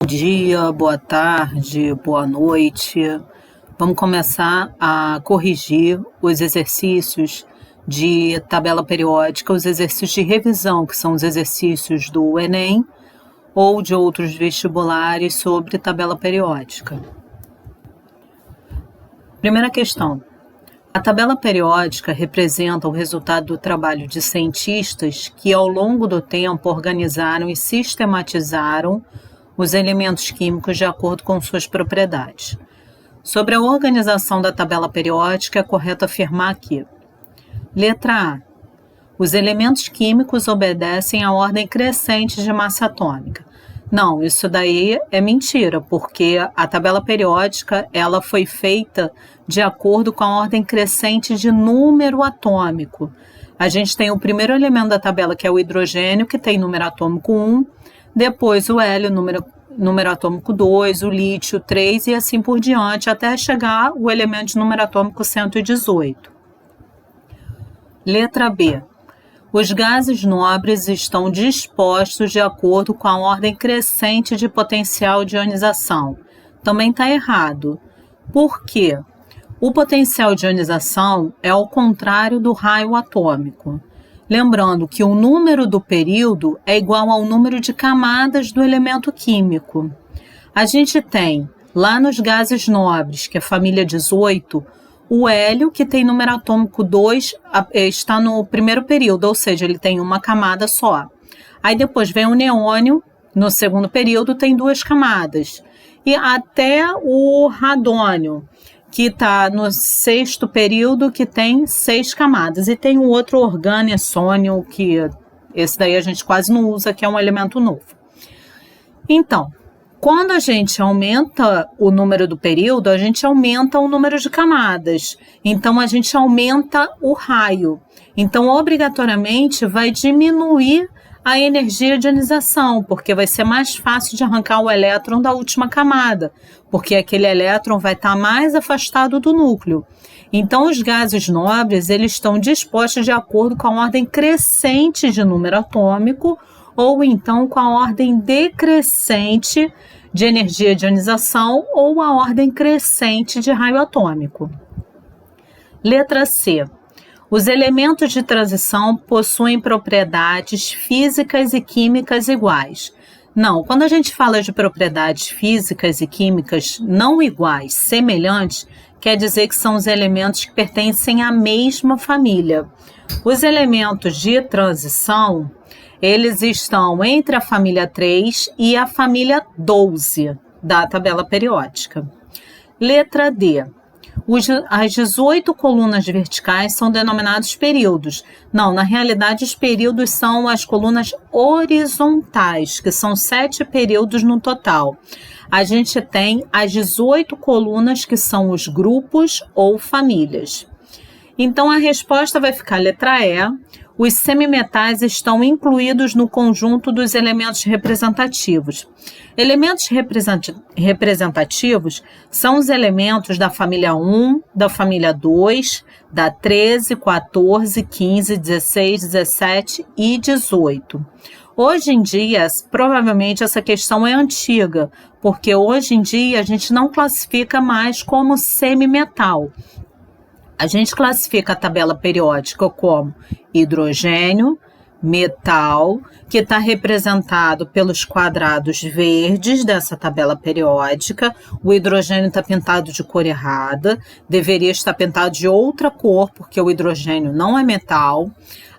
Bom dia, boa tarde, boa noite. Vamos começar a corrigir os exercícios de tabela periódica, os exercícios de revisão, que são os exercícios do Enem ou de outros vestibulares sobre tabela periódica. Primeira questão. A tabela periódica representa o resultado do trabalho de cientistas que, ao longo do tempo, organizaram e sistematizaram os elementos químicos de acordo com suas propriedades. Sobre a organização da tabela periódica, é correto afirmar que: letra A. Os elementos químicos obedecem à ordem crescente de massa atômica. Não, isso daí é mentira, porque a tabela periódica ela foi feita de acordo com a ordem crescente de número atômico. A gente tem o primeiro elemento da tabela, que é o hidrogênio, que tem número atômico 1, depois o hélio, número atômico 2, o lítio 3 e assim por diante, até chegar o elemento de número atômico 118. Letra B. Os gases nobres estão dispostos de acordo com a ordem crescente de potencial de ionização. Também está errado. Por quê? O potencial de ionização é ao contrário do raio atômico. Lembrando que o número do período é igual ao número de camadas do elemento químico. A gente tem, lá nos gases nobres, que é a família 18, o hélio, que tem número atômico 2, está no primeiro período, ou seja, ele tem uma camada só. Aí depois vem o neônio, no segundo período tem 2 camadas. E até o radônio, que está no 6º período, que tem 6 camadas. E tem o outro organessônio, que esse daí a gente quase não usa, que é um elemento novo. Então, quando a gente aumenta o número do período, a gente aumenta o número de camadas. Então, a gente aumenta o raio. Então, obrigatoriamente, vai diminuir a energia de ionização, porque vai ser mais fácil de arrancar o elétron da última camada, porque aquele elétron vai estar mais afastado do núcleo. Então, os gases nobres, eles estão dispostos de acordo com a ordem crescente de número atômico, ou então com a ordem decrescente de energia de ionização ou a ordem crescente de raio atômico. Letra C. Os elementos de transição possuem propriedades físicas e químicas iguais. Não, quando a gente fala de propriedades físicas e químicas não iguais, semelhantes, quer dizer que são os elementos que pertencem à mesma família. Os elementos de transição, eles estão entre a família 3 e a família 12 da tabela periódica. Letra D. As 18 colunas verticais são denominados períodos. Não, na realidade os períodos são as colunas horizontais, que são 7 períodos no total. A gente tem as 18 colunas, que são os grupos ou famílias. Então a resposta vai ficar letra E. Os semimetais estão incluídos no conjunto dos elementos representativos. Elementos representativos são os elementos da família 1, da família 2, da 13, 14, 15, 16, 17 e 18. Hoje em dia, provavelmente essa questão é antiga, porque hoje em dia a gente não classifica mais como semimetal. A gente classifica a tabela periódica como hidrogênio, metal, que está representado pelos quadrados verdes dessa tabela periódica. O hidrogênio está pintado de cor errada, deveria estar pintado de outra cor, porque o hidrogênio não é metal.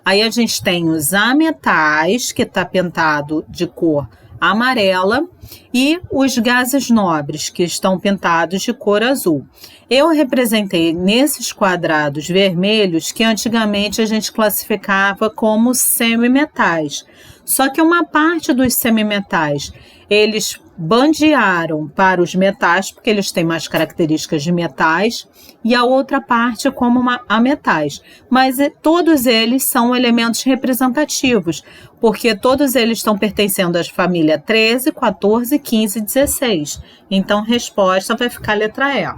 Aí a gente tem os ametais, que está pintado de cor amarela, e os gases nobres, que estão pintados de cor azul. Eu representei nesses quadrados vermelhos que antigamente a gente classificava como semimetais. Só que uma parte dos semimetais, eles bandearam para os metais, porque eles têm mais características de metais, e a outra parte como ametais. Mas todos eles são elementos representativos, porque todos eles estão pertencendo às famílias 13, 14, 15 e 16. Então, a resposta vai ficar letra E.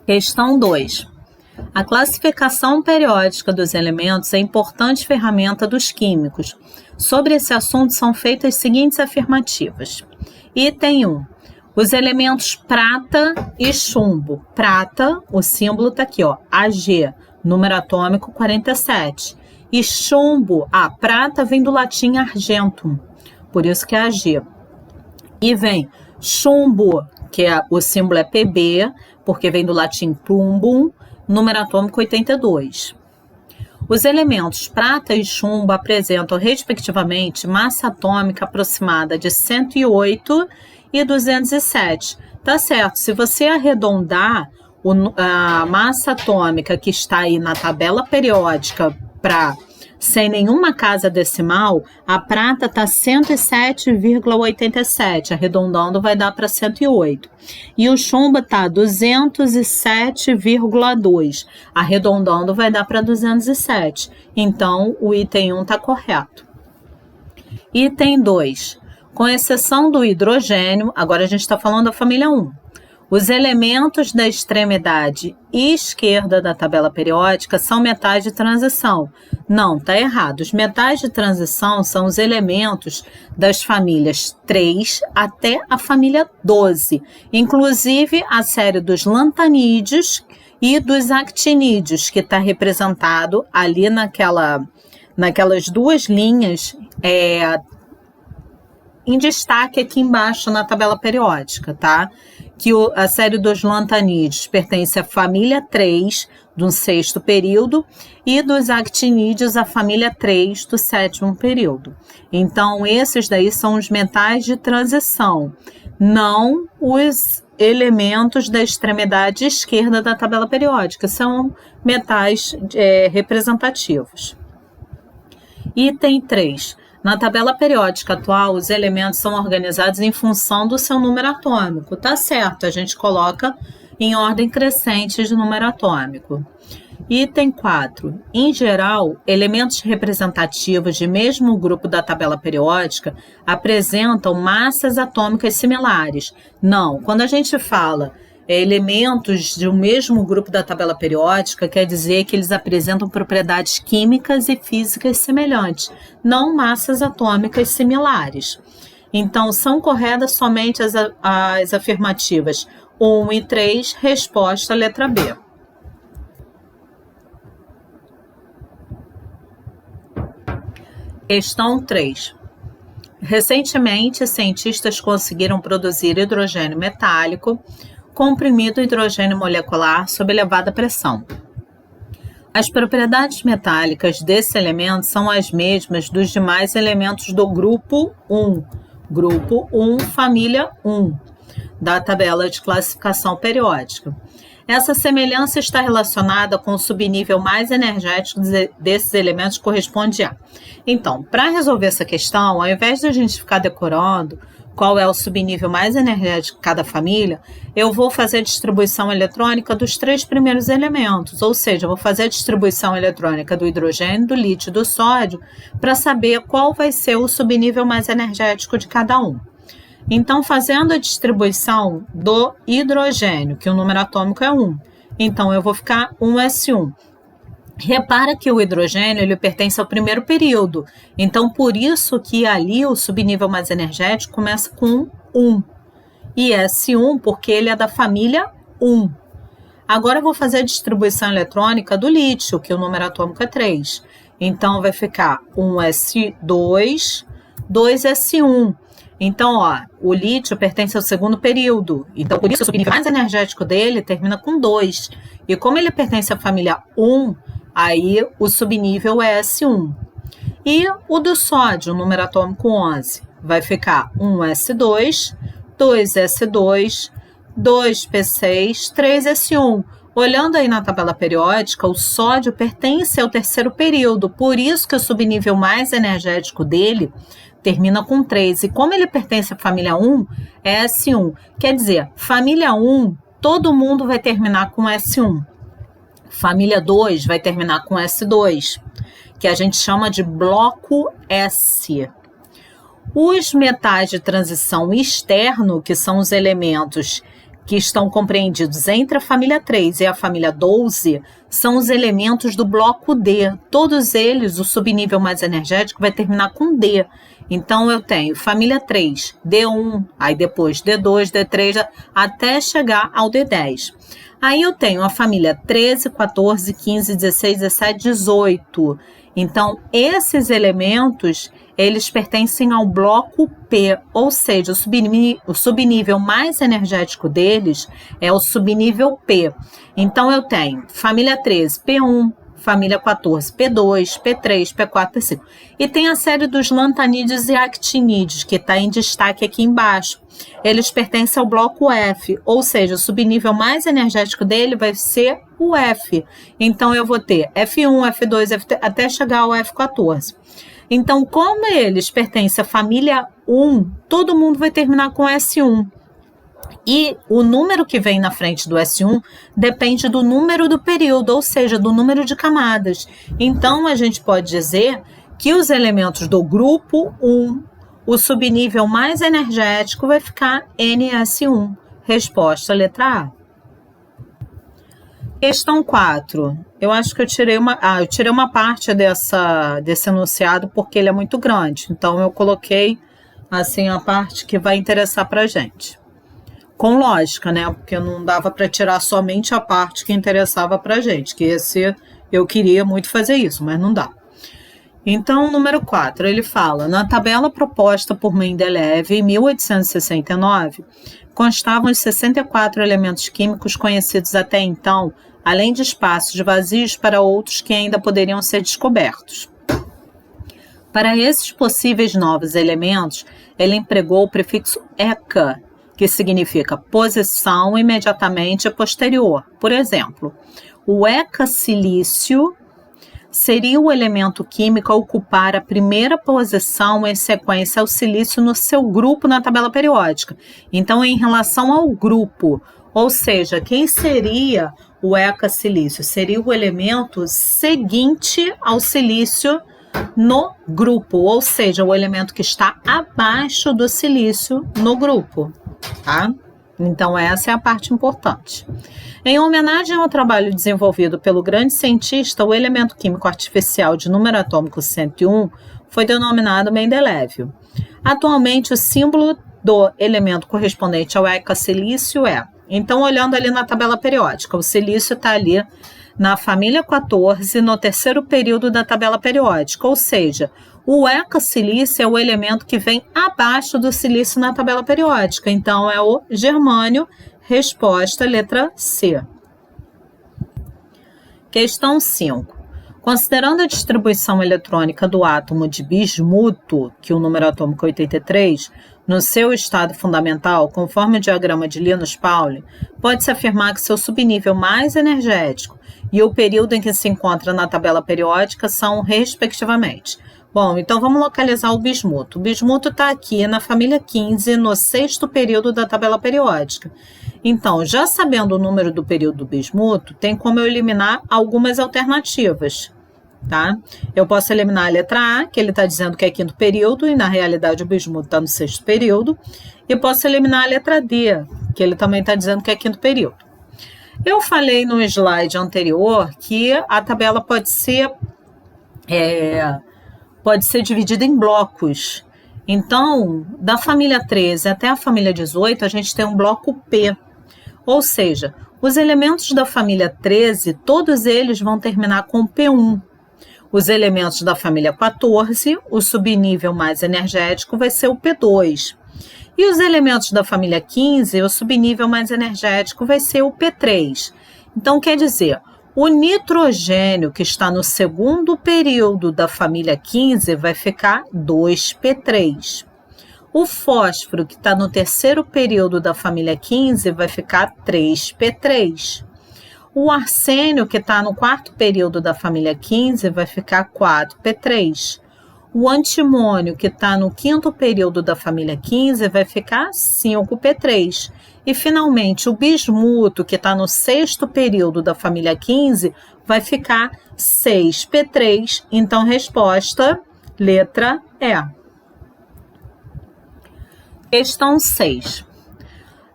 Questão 2. A classificação periódica dos elementos é importante ferramenta dos químicos. Sobre esse assunto são feitas as seguintes afirmativas. Item 1. Os elementos prata e chumbo. Prata, o símbolo está aqui, ó, Ag, número atômico 47. E chumbo, prata vem do latim argentum, por isso que é Ag. E vem chumbo, que o símbolo é Pb, porque vem do latim plumbum, número atômico 82. Os elementos prata e chumbo apresentam, respectivamente, massa atômica aproximada de 108 e 207. Tá certo, se você arredondar a massa atômica que está aí na tabela periódica sem nenhuma casa decimal, a prata está 107,87, arredondando vai dar para 108. E o chumbo está 207,2, arredondando vai dar para 207. Então, o item 1 está correto. Item 2. Com exceção do hidrogênio, agora a gente está falando da família 1. Os elementos da extremidade esquerda da tabela periódica são metais de transição. Não, está errado. Os metais de transição são os elementos das famílias 3 até a família 12, inclusive a série dos lantanídeos e dos actinídeos, que está representado ali naquelas duas linhas em destaque aqui embaixo na tabela periódica, tá? Que a série dos lantanídeos pertence à família 3, do 6º período, e dos actinídeos à família 3, do 7º período. Então, esses daí são os metais de transição, não os elementos da extremidade esquerda da tabela periódica, são metais representativos. Item 3. Na tabela periódica atual, os elementos são organizados em função do seu número atômico. Tá certo, a gente coloca em ordem crescente de número atômico. Item 4. Em geral, elementos representativos de mesmo grupo da tabela periódica apresentam massas atômicas similares. Não, quando a gente fala elementos de um mesmo grupo da tabela periódica, quer dizer que eles apresentam propriedades químicas e físicas semelhantes, não massas atômicas similares. Então, são corretas somente as afirmativas 1 e 3, resposta letra B. Questão 3. Recentemente, cientistas conseguiram produzir hidrogênio metálico comprimido hidrogênio molecular sob elevada pressão. As propriedades metálicas desse elemento são as mesmas dos demais elementos do grupo 1, família 1, da tabela de classificação periódica. Essa semelhança está relacionada com o subnível mais energético desses elementos, corresponde a. Então, para resolver essa questão, ao invés de a gente ficar decorando qual é o subnível mais energético de cada família, eu vou fazer a distribuição eletrônica dos 3 primeiros elementos, ou seja, eu vou fazer a distribuição eletrônica do hidrogênio, do lítio e do sódio para saber qual vai ser o subnível mais energético de cada um. Então, fazendo a distribuição do hidrogênio, que o número atômico é 1, então eu vou ficar 1s1. Repara que o hidrogênio ele pertence ao primeiro período, então por isso que ali o subnível mais energético começa com 1 e S1 porque ele é da família 1. Agora eu vou fazer a distribuição eletrônica do lítio, que o número atômico é 3. Então vai ficar 1s2, 2s1. Então, o lítio pertence ao segundo período, então por isso o subnível mais energético dele termina com 2. E como ele pertence à família 1, aí o subnível é S1. E o do sódio, número atômico 11, vai ficar 1s2, 2s2, 2p6, 3s1. Olhando aí na tabela periódica, o sódio pertence ao terceiro período, por isso que o subnível mais energético dele termina com 3. E como ele pertence à família 1, é S1. Quer dizer, família 1, todo mundo vai terminar com S1. Família 2 vai terminar com S2, que a gente chama de bloco S. Os metais de transição externo, que são os elementos que estão compreendidos entre a família 3 e a família 12 são os elementos do bloco D. Todos eles, o subnível mais energético vai terminar com D. Então, eu tenho família 3, D1, aí depois D2, D3, até chegar ao D10. Aí eu tenho a família 13, 14, 15, 16, 17, 18. Então, esses elementos, eles pertencem ao bloco P, ou seja, o subnível mais energético deles é o subnível P. Então, eu tenho família 13, P1, família 14, P2, P3, P4, P5. E tem a série dos lantanídeos e actinídeos, que está em destaque aqui embaixo. Eles pertencem ao bloco F, ou seja, o subnível mais energético dele vai ser o F. Então, eu vou ter F1, F2, F3, até chegar ao F14. Então, como eles pertencem à família 1, todo mundo vai terminar com S1. E o número que vem na frente do S1 depende do número do período, ou seja, do número de camadas. Então, a gente pode dizer que os elementos do grupo 1, o subnível mais energético vai ficar NS1. Resposta, letra A. Questão 4. Eu acho que eu tirei uma parte desse enunciado porque ele é muito grande. Então, eu coloquei assim a parte que vai interessar para a gente. Com lógica, né? Porque não dava para tirar somente a parte que interessava para a gente. Que eu queria muito fazer isso, mas não dá. Então, número 4, ele fala: na tabela proposta por Mendeleev em 1869, constavam os 64 elementos químicos conhecidos até então, além de espaços vazios para outros que ainda poderiam ser descobertos. Para esses possíveis novos elementos, ele empregou o prefixo ECA, que significa posição imediatamente posterior. Por exemplo, o ECA-silício seria o elemento químico a ocupar a primeira posição em sequência ao silício no seu grupo na tabela periódica. Então, em relação ao grupo, ou seja, quem seria o ECA-silício? Seria o elemento seguinte ao silício no grupo, ou seja, o elemento que está abaixo do silício no grupo, tá? Então, essa é a parte importante. Em homenagem ao trabalho desenvolvido pelo grande cientista, o elemento químico artificial de número atômico 101 foi denominado Mendeleev. Atualmente, o símbolo do elemento correspondente ao ECA-silício é... Então, olhando ali na tabela periódica, o silício está ali na família 14, no terceiro período da tabela periódica, ou seja, o ECA-silício é o elemento que vem abaixo do silício na tabela periódica, então é o germânio. Resposta, letra C. Questão 5. Considerando a distribuição eletrônica do átomo de bismuto, que o número atômico é 83, no seu estado fundamental, conforme o diagrama de Linus-Pauling, pode-se afirmar que seu subnível mais energético e o período em que se encontra na tabela periódica são, respectivamente. Bom, então vamos localizar o bismuto. O bismuto está aqui na família 15, no sexto período da tabela periódica. Então, já sabendo o número do período do bismuto, tem como eu eliminar algumas alternativas, tá? Eu posso eliminar a letra A, que ele está dizendo que é quinto período, e na realidade o bismuto está no sexto período. E posso eliminar a letra D, que ele também está dizendo que é quinto período. Eu falei no slide anterior que a tabela pode ser dividida em blocos. Então, da família 13 até a família 18, a gente tem um bloco P. Ou seja, os elementos da família 13, todos eles vão terminar com P1. Os elementos da família 14, o subnível mais energético vai ser o P2. E os elementos da família 15, o subnível mais energético vai ser o P3. Então, quer dizer, o nitrogênio que está no segundo período da família 15 vai ficar 2P3. O fósforo que está no terceiro período da família 15 vai ficar 3P3. O arsênio que está no quarto período da família 15 vai ficar 4P3. O antimônio que está no quinto período da família 15 vai ficar 5P3. E, finalmente, o bismuto, que está no sexto período da família 15, vai ficar 6P3. Então, resposta, letra E. Questão 6.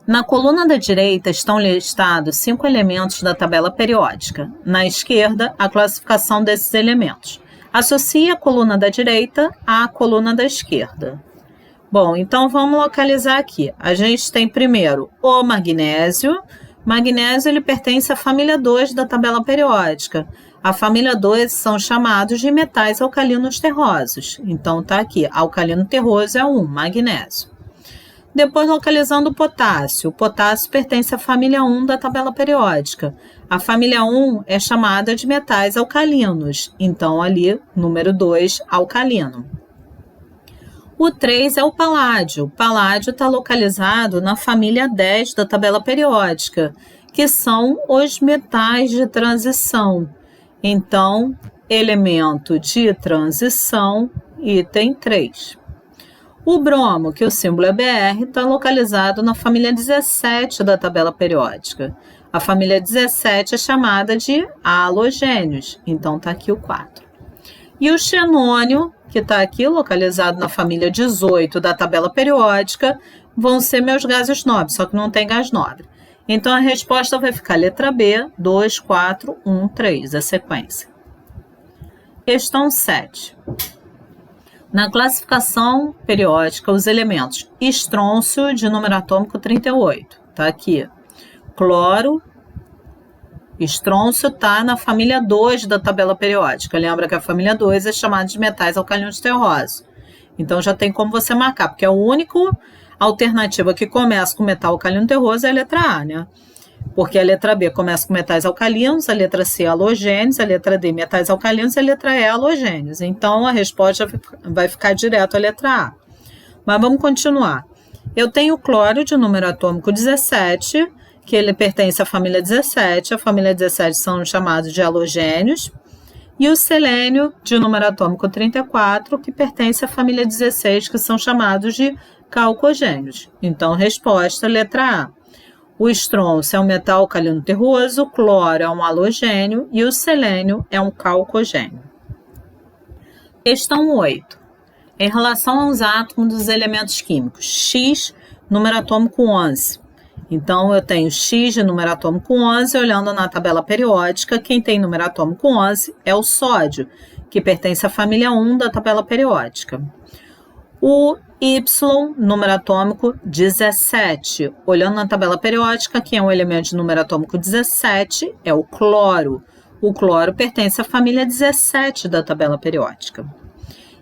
Na coluna da direita estão listados 5 elementos da tabela periódica. Na esquerda, a classificação desses elementos. Associe a coluna da direita à coluna da esquerda. Bom, então vamos localizar aqui. A gente tem primeiro o magnésio. Magnésio ele pertence à família 2 da tabela periódica. A família 2 são chamados de metais alcalinos terrosos. Então tá aqui, alcalino terroso é 1, magnésio. Depois, localizando o potássio. O potássio pertence à família 1 da tabela periódica. A família 1 é chamada de metais alcalinos. Então, ali, número 2, alcalino. O 3 é o paládio. O paládio está localizado na família 10 da tabela periódica, que são os metais de transição. Então, elemento de transição, item 3. O bromo, que o símbolo é Br, está localizado na família 17 da tabela periódica. A família 17 é chamada de halogênios, então está aqui o 4. E o xenônio, que está aqui localizado na família 18 da tabela periódica, vão ser meus gases nobres, só que não tem gás nobre. Então a resposta vai ficar letra B, 2, 4, 1, 3, a sequência. Questão 7. Na classificação periódica, os elementos estrôncio, de número atômico 38, está aqui. Cloro, estrôncio está na família 2 da tabela periódica. Lembra que a família 2 é chamada de metais alcalinos terrosos. Então já tem como você marcar, porque a única alternativa que começa com metal alcalino terroso é a letra A, né? Porque a letra B começa com metais alcalinos, a letra C halogênios, a letra D metais alcalinos e a letra E halogênios. Então, a resposta vai ficar direto a letra A. Mas vamos continuar. Eu tenho o cloro de número atômico 17, que ele pertence à família 17. A família 17 são chamados de halogênios. E o selênio de número atômico 34, que pertence à família 16, que são chamados de calcogênios. Então, resposta, letra A. O estrôncio é um metal alcalino terroso, o cloro é um halogênio e o selênio é um calcogênio. Questão 8. Em relação aos átomos dos elementos químicos, X, número atômico 11. Então, eu tenho X de número atômico 11, olhando na tabela periódica, quem tem número atômico 11 é o sódio, que pertence à família 1 da tabela periódica. O Y, número atômico 17. Olhando na tabela periódica, quem é um elemento de número atômico 17 é o cloro. O cloro pertence à família 17 da tabela periódica.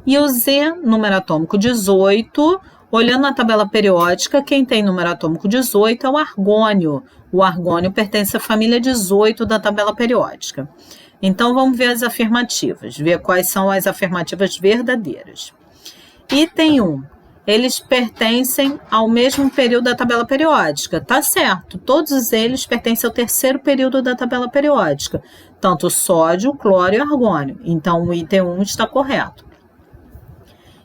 E o Z, número atômico 18. Olhando na tabela periódica, quem tem número atômico 18 é o argônio. O argônio pertence à família 18 da tabela periódica. Então, vamos ver as afirmativas, ver quais são as afirmativas verdadeiras. Item 1. Eles pertencem ao mesmo período da tabela periódica. Tá certo, todos eles pertencem ao terceiro período da tabela periódica, tanto sódio, cloro e argônio. Então, o item 1 está correto.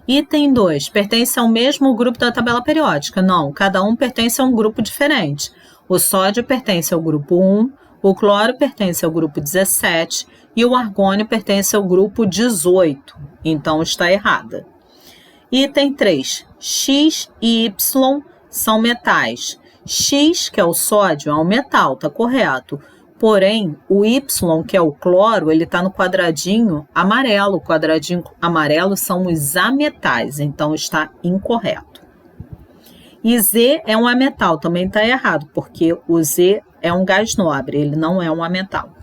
Item 2. Pertence ao mesmo grupo da tabela periódica. Não, cada um pertence a um grupo diferente. O sódio pertence ao grupo 1, o cloro pertence ao grupo 17 e o argônio pertence ao grupo 18. Então, está errada. Item 3. X e Y são metais. X, que é o sódio, é um metal, tá correto. Porém, o Y, que é o cloro, ele está no quadradinho amarelo. O quadradinho amarelo são os ametais, então está incorreto. E Z é um ametal, também está errado, porque o Z é um gás nobre, ele não é um ametal.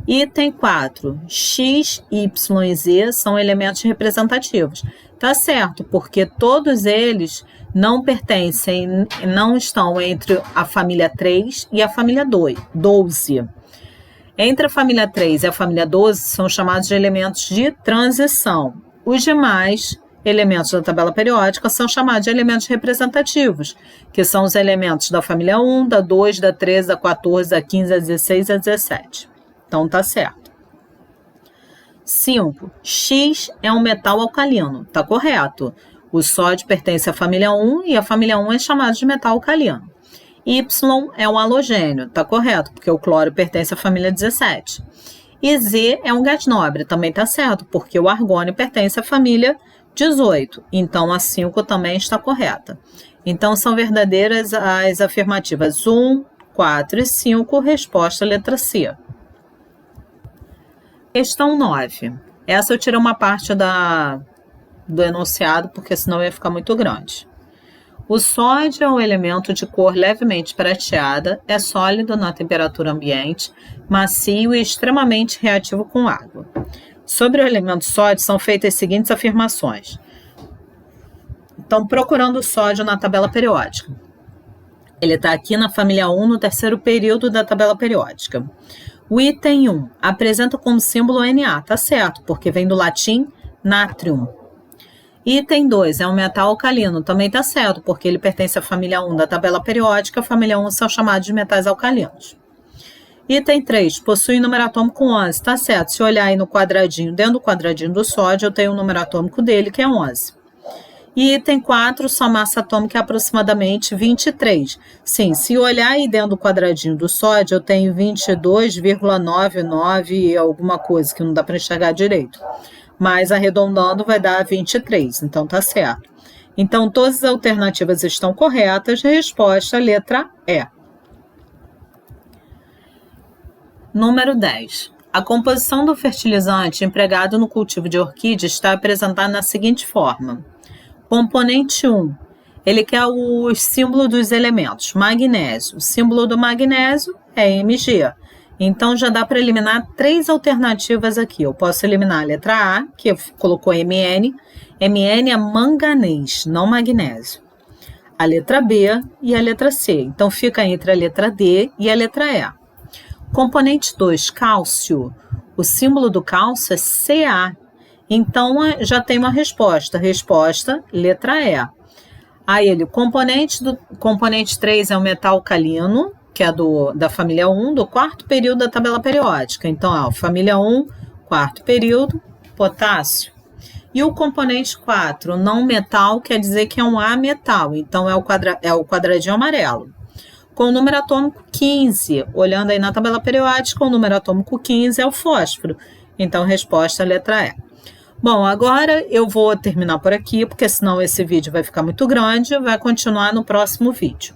Item 4. X, Y e Z são elementos representativos. Tá certo, porque todos eles não pertencem, não estão entre a família 3 e a família 12. Entre a família 3 e a família 12 são chamados de elementos de transição. Os demais elementos da tabela periódica são chamados de elementos representativos, que são os elementos da família 1, da 2, da 13, da 14, da 15, da 16 e da 17. Então, tá certo. 5. X é um metal alcalino. Tá correto. O sódio pertence à família 1 e a família 1 é chamada de metal alcalino. Y é um halogênio. Tá correto, porque o cloro pertence à família 17. E Z é um gás nobre, também está certo, porque o argônio pertence à família 18, então a 5 também está correta. Então são verdadeiras as afirmativas 1, 4 e 5, resposta letra C. Questão 9. Essa eu tirei uma parte do enunciado, porque senão ia ficar muito grande. O sódio é um elemento de cor levemente prateada, é sólido na temperatura ambiente, macio e extremamente reativo com água. Sobre o elemento sódio são feitas as seguintes afirmações. Então, procurando o sódio na tabela periódica. Ele está aqui na família 1, no terceiro período da tabela periódica. O item 1 apresenta como símbolo Na, tá certo, porque vem do latim natrium. Item 2 é um metal alcalino, também tá certo, porque ele pertence à família 1 da tabela periódica, a família 1 são chamados de metais alcalinos. Item 3 possui número atômico 11, tá certo, se olhar aí no quadradinho, dentro do quadradinho do sódio, eu tenho o número atômico dele, que é 11. E item 4, sua massa atômica é aproximadamente 23. Sim, se olhar aí dentro do quadradinho do sódio, eu tenho 22,99 e alguma coisa que não dá para enxergar direito. Mas arredondando vai dar 23, então tá certo. Então todas as alternativas estão corretas, resposta letra E. Número 10. A composição do fertilizante empregado no cultivo de orquídea está apresentada na seguinte forma. Componente 1, ele quer o símbolo dos elementos, magnésio. O símbolo do magnésio é Mg. Então, já dá para eliminar 3 alternativas aqui. Eu posso eliminar a letra A, que colocou Mn. Mn é manganês, não magnésio. A letra B e a letra C. Então, fica entre a letra D e a letra E. Componente 2, cálcio. O símbolo do cálcio é Ca. Então, já tem uma resposta. Resposta, letra E. Aí, o componente 3 é o metal alcalino, que é da família 1, do quarto período da tabela periódica. Então, família 1, quarto período, potássio. E o componente 4, não metal, quer dizer que é um ametal. Então, é o quadradinho amarelo. Com o número atômico 15, olhando aí na tabela periódica, o número atômico 15 é o fósforo. Então, resposta, letra E. Bom, agora eu vou terminar por aqui, porque senão esse vídeo vai ficar muito grande, vai continuar no próximo vídeo.